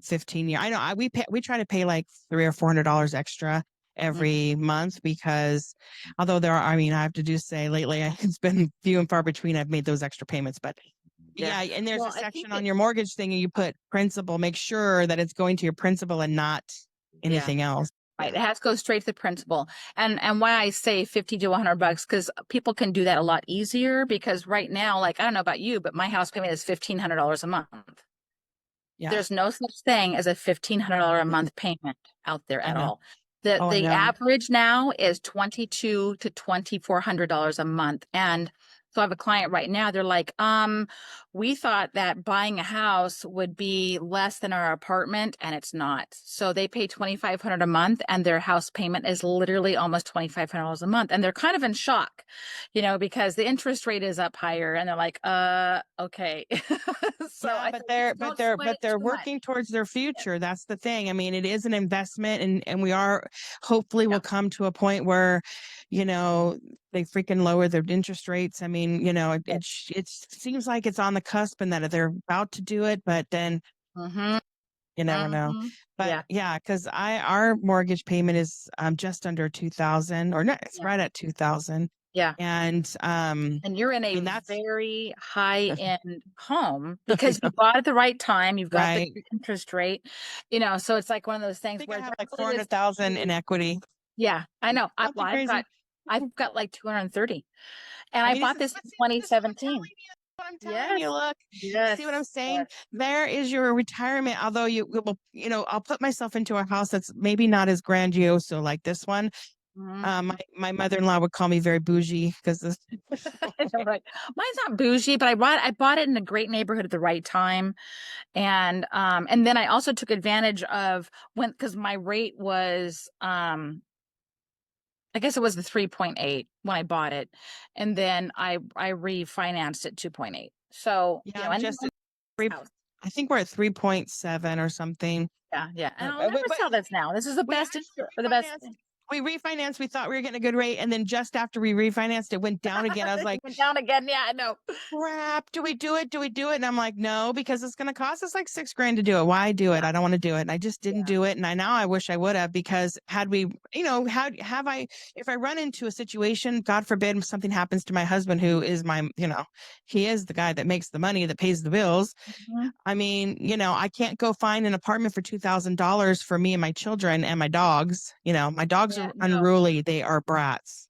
15 year. I know we try to pay like $300 or $400 extra Mhm. every month, because although I mean, I have to say lately it's been few and far between I've made those extra payments, but Yeah. yeah, and there's a Well, I think section on it, your mortgage thing and you put principal, make sure that it's going to your principal and not yeah. anything else. Right. Yeah. It has to go straight to the principal. And why I say 50 to 100 bucks, because people can do that a lot easier, because right now, like, I don't know about you, but my house payment is $1,500 a month. Yeah. There's no such thing as a $1,500 a month payment out there I at know. all. The Oh, I the know. average now is $2,200 to $2,400 a month. And So I have a client right now. They're like, we thought that buying a house would be less than our apartment, and it's not. So they pay $2,500 a month, and their house payment is literally almost $2,500 a month. And they're kind of in shock, because the interest rate is up higher, and they're like, okay. So Yeah, I said, "Don't sweat it they're too much." working towards their future. That's the thing. I mean, it is an investment, and we are hopefully Yeah. will come to a point where, they freaking lower their interest rates. I mean, it seems like it's on the cusp and that they're about to do it, but then Mm-hmm. you never know. Mm-hmm. But Yeah. yeah, because our mortgage payment is just under 2,000, or no, it's Yeah. right at 2,000, Yeah. and And you're in I a mean that's very high-end home I because you know, bought at the right time. You've got the right. good interest rate, so it's like one of those I things think I where have like really this 400,000 in huge. equity. Yeah, I know. Something crazy. I've got like 230, and I I mean, bought this in but this is what I'm 2017. telling you. What I'm telling Yes, you. Look, see what I'm yes, saying? yes. There is your retirement. Although I'll put myself into a house that's maybe not as grandiose, so like this one. Mhm. My mother-in-law would call me very bougie because this. I know, right? Mine's not bougie, but I bought it in a great neighborhood at the right time. And then I also took advantage of because my rate was I guess it was the 3.8 when I bought it, and then I refinanced at 2.8. So, Yeah, I'm and just then at three. house. I think we're at 3.7 or something. Yeah, yeah. And I'll But never sell this now. This is the we best actually or the best refinanced. thing. We refinanced. We thought we were getting a good rate, and then just after we refinanced, it went down again. I was It like, went down again. Yeah, I know. crap, do we do it? Do we do it? And I'm like, no, because it's going to cost us like $6,000 to do it. Why do it? Yeah, I don't want to do it. And I just didn't yeah. do it. And now I wish I would have, because had we, have I, if I run into a situation, God forbid something happens to my husband, who is he is the guy that makes the money, that pays the bills. Mhm. I mean, I can't go find an apartment for $2,000 for me and my children and my dogs. My dogs Yeah, are no. unruly. They are brats.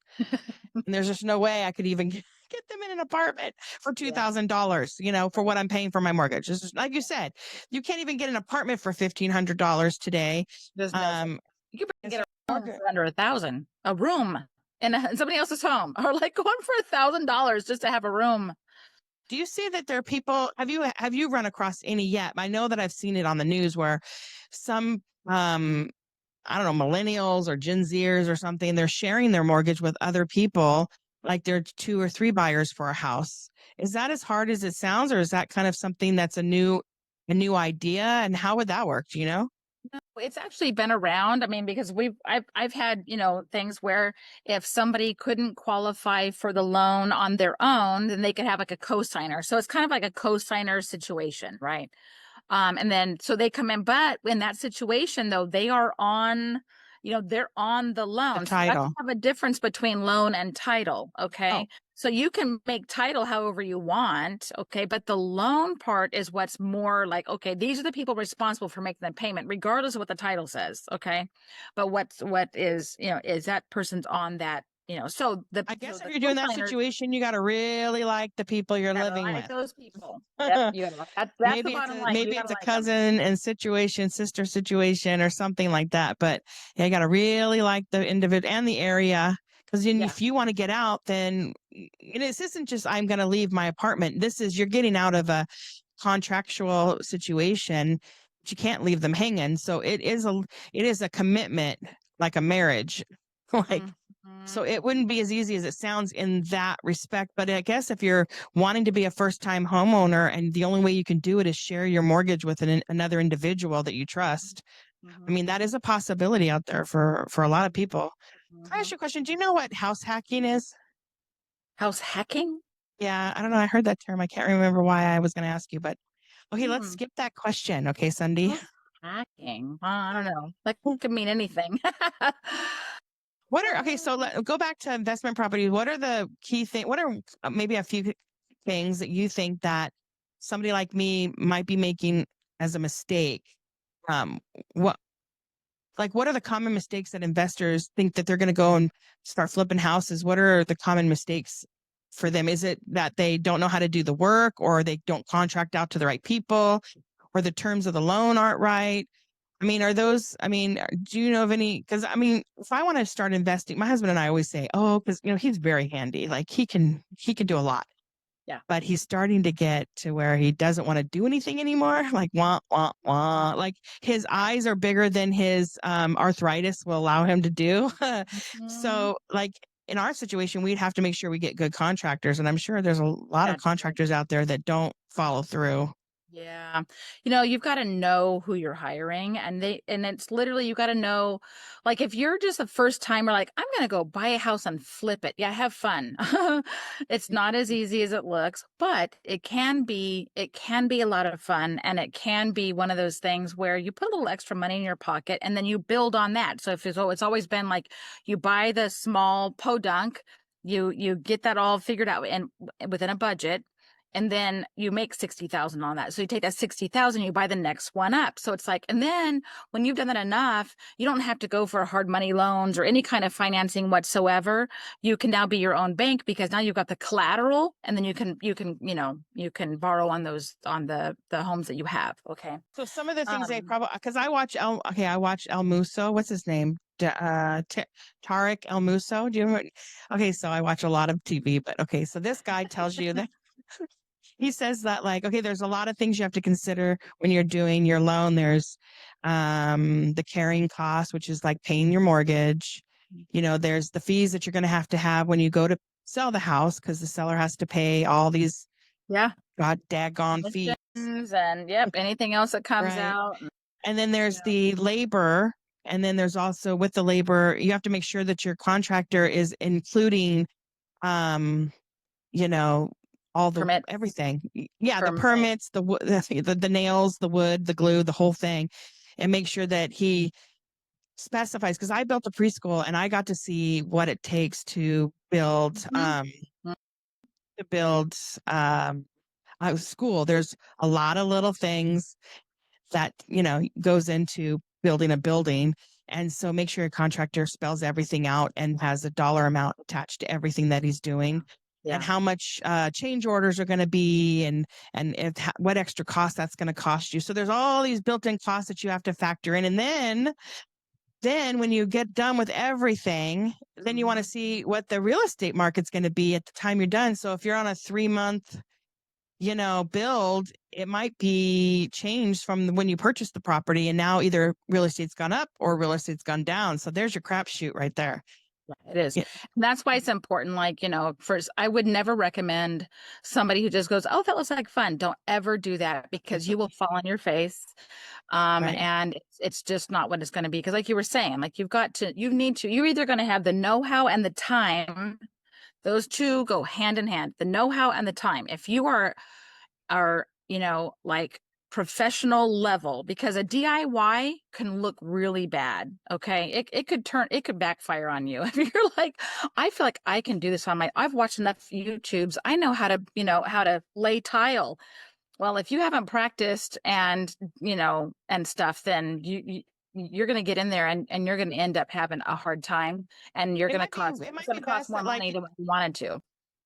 And there's just no way I could even get them in an apartment for Yeah, $2,000, for what I'm paying for my mortgage. It's just, like you said, you can't even get an apartment for $1,500 today. there's no such. Um, You can it's get a a room mortgage. for under 1,000, a room in somebody else's home, or like going for $1,000 just to have a room. Do you see that there are people? Have you run across any yet? I know that I've seen it on the news where some I don't know, millennials or Gen Zers or something, they're sharing their mortgage with other people, like they're two or three buyers for a house. Is that as hard as it sounds, or is that kind of something that's a new idea? And how would that work? Do you know? No, it's actually been around. I mean, because I've had, things where if somebody couldn't qualify for the loan on their own, then they could have like a co-signer. So it's kind of like a co-signer situation, right? And then so they come in, but in that situation though, they're on the The loan. So you have to title. have a difference between loan and title. Oh, Okay. So you can make title however you want. Okay. But the loan part is what's more like, okay, these are the people responsible for making the payment, regardless of what the title says. Okay. But what is that person's on that, so the, I so guess if the you're doing that co-signers, situation, you got to really like the people you're you gotta living like with. those people. Yep. That's the bottom line. You Maybe gotta it's a like them. cousin and situation, sister situation, or something like that. But yeah, you got to really like the individual and the area, because Yeah. if you want to get out, then this isn't just I'm going to leave my apartment. This is you're getting out of a contractual situation, but you can't leave them hanging. So it is a commitment, like a marriage, like. So Mhm. it wouldn't be as easy as it sounds in that respect. But I guess if you're wanting to be a first-time homeowner and the only way you can do it is share your mortgage with another individual that you trust, I Mhm. mean, that is a possibility out there for a lot of people. Can I ask Mhm. you a question? Do you know what house hacking is? House hacking? Yeah, I don't know. I heard that term. I can't remember why I was going to ask you, but okay, let's Hmm. skip that question. Okay, Sundee. House hacking. I don't know. That could mean anything. Okay, so go back to investment properties. What are the key things? What are maybe a few things that you think that somebody like me might be making as a mistake? Um, what what are the common mistakes that investors think that they're going to go and start flipping houses? What are the common mistakes for them? Is it that they don't know how to do the work, or they don't contract out to the right people, or the terms of the loan aren't right? I mean, are those, I mean, do you know of any? Because I mean, if I want to start investing, my husband and I always say, oh, because he's very handy. Like he can do a lot. Yeah. But he's starting to get to where he doesn't want to do anything anymore. Like wah wah wah. Like his eyes are bigger than his arthritis will allow him to do. Mhm. So like in our situation, we'd have to make sure we get good contractors, and I'm sure there's a lot of That's true. contractors out there that don't follow through. Yeah. You've got to know who you're hiring, and it's literally, you got to know, like, if you're just a first timer, like, I'm going to go buy a house and flip it. Yeah, have fun. It's not as easy as it looks, but it can be a lot of fun, and it can be one of those things where you put a little extra money in your pocket and then you build on that. So if it's always been like you buy the small podunk, you get that all figured out and within a budget, and then you make 60,000 on that. So you take that 60,000, you buy the next one up. So it's like, and then when you've done that enough, you don't have to go for hard money loans or any kind of financing whatsoever. You can now be your own bank because now you've got the collateral, and then you can borrow on the homes that you have. Okay. So some of the things they Um, probably, because I watch El Muso. What's his name? Tariq El Muso. Do you remember? Okay, so I watch a lot of TV, but okay, so this guy tells you that he says that like, okay, there's a lot of things you have to consider when you're doing your loan. There's the carrying cost, which is like paying your mortgage. There's the fees that you're going to have when you go to sell the house, because the seller has to pay all these yeah. god daggone fees. Commissions and yep, anything else that comes Right. out. And then there's the labor. And then there's also, with the labor, you have to make sure that your contractor is including, um, you know, all the Permit. everything. Yeah, the Permit. permits, the nails, the wood, the glue, the whole thing, and make sure that he specifies. Because I built a preschool, and I got to see what it takes to build Mhm. to build a school. There's a lot of little things that goes into building a building, and so make sure your contractor spells everything out and has a dollar amount attached to everything that he's doing, and Yeah. how much change orders are going to be, and what extra cost that's going to cost you. So there's all these built-in costs that you have to factor in, and then when you get done with everything, then you want to see what the real estate market's going to be at the time you're done. So if you're on a 3-month build, it might be changed from when you purchased the property, and now either real estate's gone up or real estate's gone down. So there's your crapshoot right there. It is. Yeah. And that's why it's important. Like, first, I would never recommend somebody who just goes, oh, that looks like fun. Don't ever do that, because you will fall on your face. Right. And it's just not what it's going to be. Because like you were saying, like you're either going to have the know-how and the time. Those two go hand in hand, the know-how and the time. If you are like professional level, because a DIY can look really bad. Okay. It could backfire on you. If you're like, I feel like I can do this I've watched enough YouTubes. I know how to lay tile. Well, if you haven't practiced and stuff, then you're going to get in there, and you're going to end up having a hard time, and It it's might going be to cost best more that money than what you wanted to.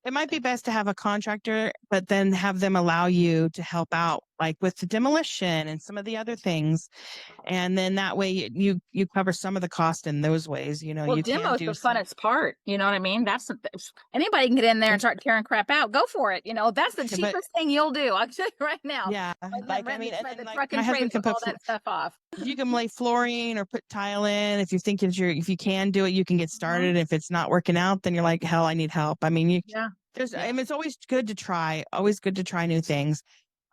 it might be best to have a contractor, but then have them allow you to help out, like with the demolition and some of the other things. And then that way you cover some of the cost in those ways. Well, You demo can is the do some. funnest part. You know what I mean? Anybody can get in there and start tearing crap out. Go for it. That's the But cheapest thing you'll do. I'll tell you right now. yeah, like I mean, and Let then the like truck my and husband trailer can all put that stuff off. if you can lay flooring or put tile in, if you think if you can do it, you can get Mhm. started. If it's not working out, then you're like, hell, I need help. I mean, Yeah. I Yeah. mean, it's always good to try new things.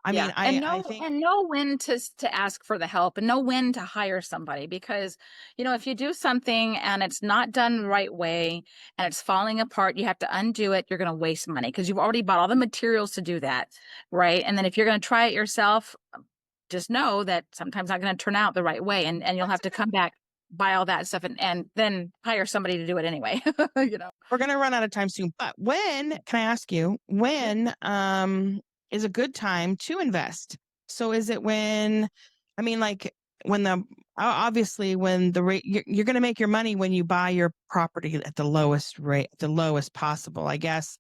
I Yeah, mean, and I know think and know when to ask for the help, and know when to hire somebody, because if you do something and it's not done the right way and it's falling apart, you have to undo it. You're going to waste money because you've already bought all the materials to do that, right? And then if you're going to try it yourself, just know that sometimes not going to turn out the right way, and you'll have to come back, buy all that stuff, and then hire somebody to do it anyway. we're going to run out of time soon. But can I ask you, when is a good time to invest? So is it when, I mean, like when obviously when the rate, you're going to make your money when you buy your property at the lowest rate, the lowest possible, I guess.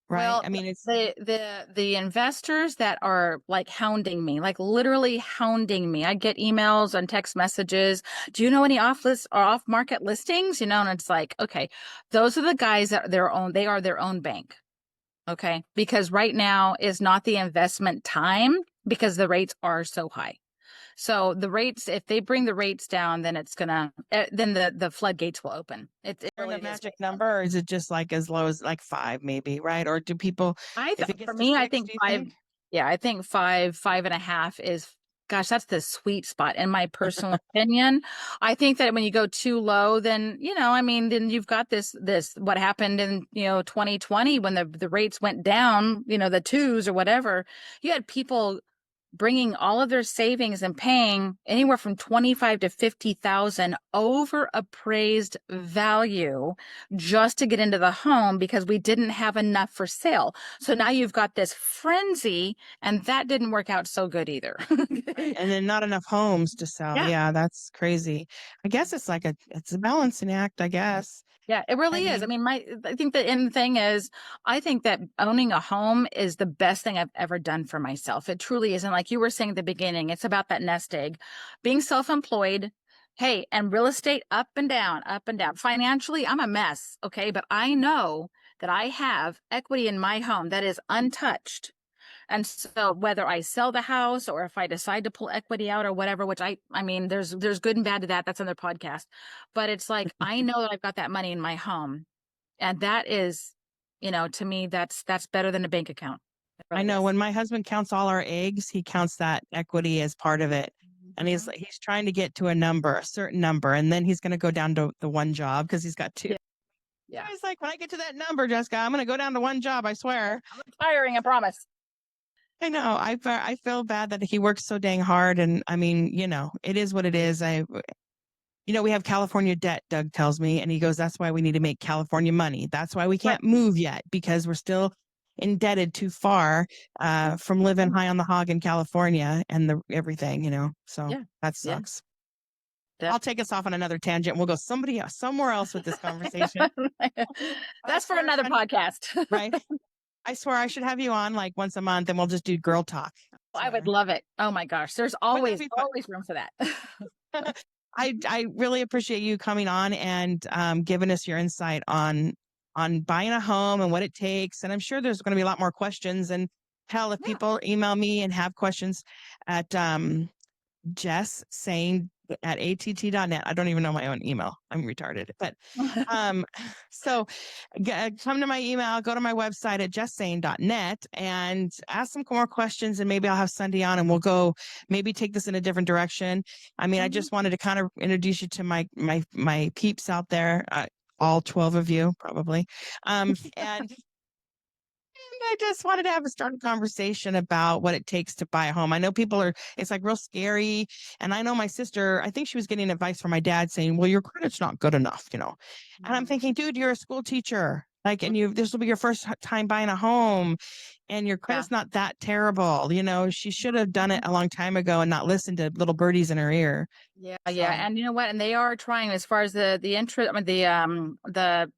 right? Well, I mean, it's the investors that are like hounding me, like literally hounding me. I get emails and text messages. Do you know any off list or off market listings? You know, and it's like, okay, those are the guys that they are their own bank. Okay. Because right now is not the investment time because the rates are so high. So the rates, if they bring the rates down, then it's gonna, then the floodgates will open. It there really a is. magic number, or is it just like as low as like 5, maybe, right? Or do people, if it For gets to me, I 6, think do you five. think? Yeah, I think 5.5 is, gosh, that's the sweet spot in my personal opinion. I think that when you go too low, then, I mean, then you've got this, what happened in, 2020 when the rates went down, the twos or whatever. You had people bringing all of their savings and paying anywhere from 25 to 50,000 over appraised value just to get into the home because we didn't have enough for sale. So now you've got this frenzy, and that didn't work out so good either. Right. And then not enough homes to sell. Yeah. Yeah, that's crazy. I guess it's a balancing act, I guess. Yeah, it I really is. I mean, mean, I think the end thing is, I think that owning a home is the best thing I've ever done for myself. It truly is. And like you were saying at the beginning, it's about that nest egg, being self-employed. Hey, and real estate up and down, up and down. Financially, I'm a mess. Okay. But I know that I have equity in my home that is untouched. And so whether I sell the house or if I decide to pull equity out or whatever, which I mean, there's good and bad to that. That's another podcast. But it's like, I know that I've got that money in my home. And that is, to me, that's better than a bank account. It I really know is. when my husband counts all our eggs, he counts that equity as part of it. And Mhm. he's trying to get to a certain number, and then he's going to go down to the one job because he's got two. Yeah. Yeah. He's like, when I get to that number, Jessica, I'm going to go down to one job. I swear. I'm retiring, I promise. I know. I feel bad that he works so dang hard, and I mean, it is what it is. We have California debt, Doug tells me, and he goes, that's why we need to make California money. That's why we Right. can't move yet, because we're still indebted too far from living high on the hog in California and everything. So Yeah. that Yeah. sucks. I'll take us off on another tangent. We'll go somewhere else with this conversation. That's for another podcast. Right? I swear I should have you on like once a month, and we'll just do girl talk. I would love it. Oh my gosh. There's always room for that. I really appreciate you coming on and giving us your insight on buying a home and what it takes. And I'm sure there's going to be a lot more questions. And hell, if people email me and have questions at Jess Saying at att.net. I don't even know my own email. I'm retarded. But so come to my email, go to my website at justsaying.net and ask some more questions, and maybe I'll have Sundee on and we'll go maybe take this in a different direction. I mean, I just wanted to kind of introduce you to my peeps out there, all 12 of you probably. And I just wanted to start a conversation about what it takes to buy a home. I know it's like real scary. And I know my sister, I think she was getting advice from my dad saying, well, your credit's not good enough, And I'm thinking, dude, you're a school teacher. Like, and this will be your first time buying a home and your credit's not that terrible. She should have done it a long time ago and not listened to little birdies in her ear. Yeah. Yeah. And you know what? And they are trying as far as the interest, I mean, the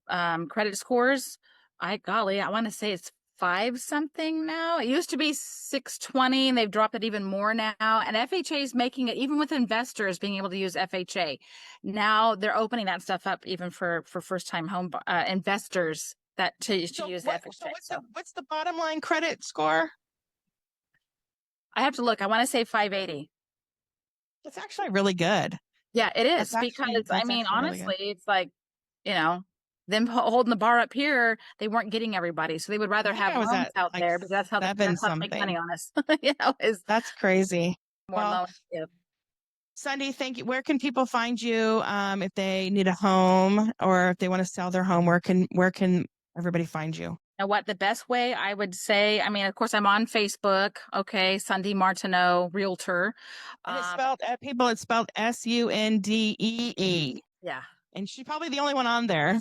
credit scores. I want to say it's 5 something now. It used to be 620 and they've dropped it even more now. And FHA is making it, even with investors being able to use FHA. Now they're opening that stuff up even for first time home investors to use FHA. So what's the bottom line credit score? I have to look. I want to say 580. It's actually really good. Yeah, it is because I mean, honestly, it's like, them holding the bar up here, they weren't getting everybody. So they would rather have loans out there because that's how they make money on us. That's crazy. More loans. Yeah. Sundee, thank you. Where can people find you if they need a home or if they want to sell their home? Where can everybody find you? Now, what the best way I would say, I mean, of course, I'm on Facebook. Okay. Sundee Martineau, realtor. And it's spelled, it's spelled Sundee. Yeah. And she's probably the only one on there.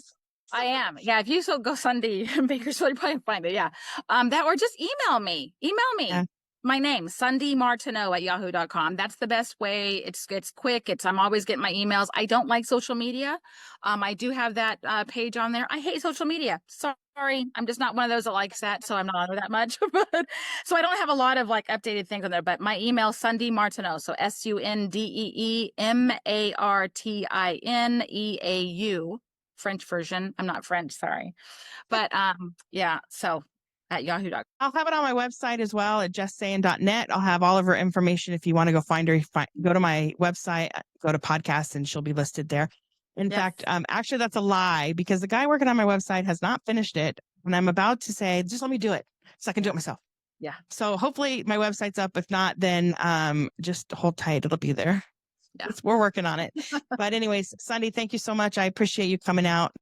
I am. Yeah. If you go Sundee Bakersfield, you probably find it. Yeah. Or just email me. Yeah. my name, Sundee Martineau at yahoo.com. That's the best way. It's quick. I'm always getting my emails. I don't like social media. I do have that page on there. I hate social media. Sorry. I'm just not one of those that likes that. So I'm not on there that much. But so I don't have a lot of like updated things on there, but my email, Sundee Martineau. So SundeeMartineau, French version. I'm not French. Sorry. But yeah. So at yahoo.com. I'll have it on my website as well atjesssaying.net. I'll have all of her information if you want to go find her. Go to my website, go to podcasts, and she'll be listed there. In fact, actually, that's a lie because the guy working on my website has not finished it. And I'm about to say, just let me do it so I can do it myself. Yeah. So hopefully my website's up. If not, then just hold tight. It'll be there. Yeah. We're working on it. But anyways, Sundee, thank you so much. I appreciate you coming out.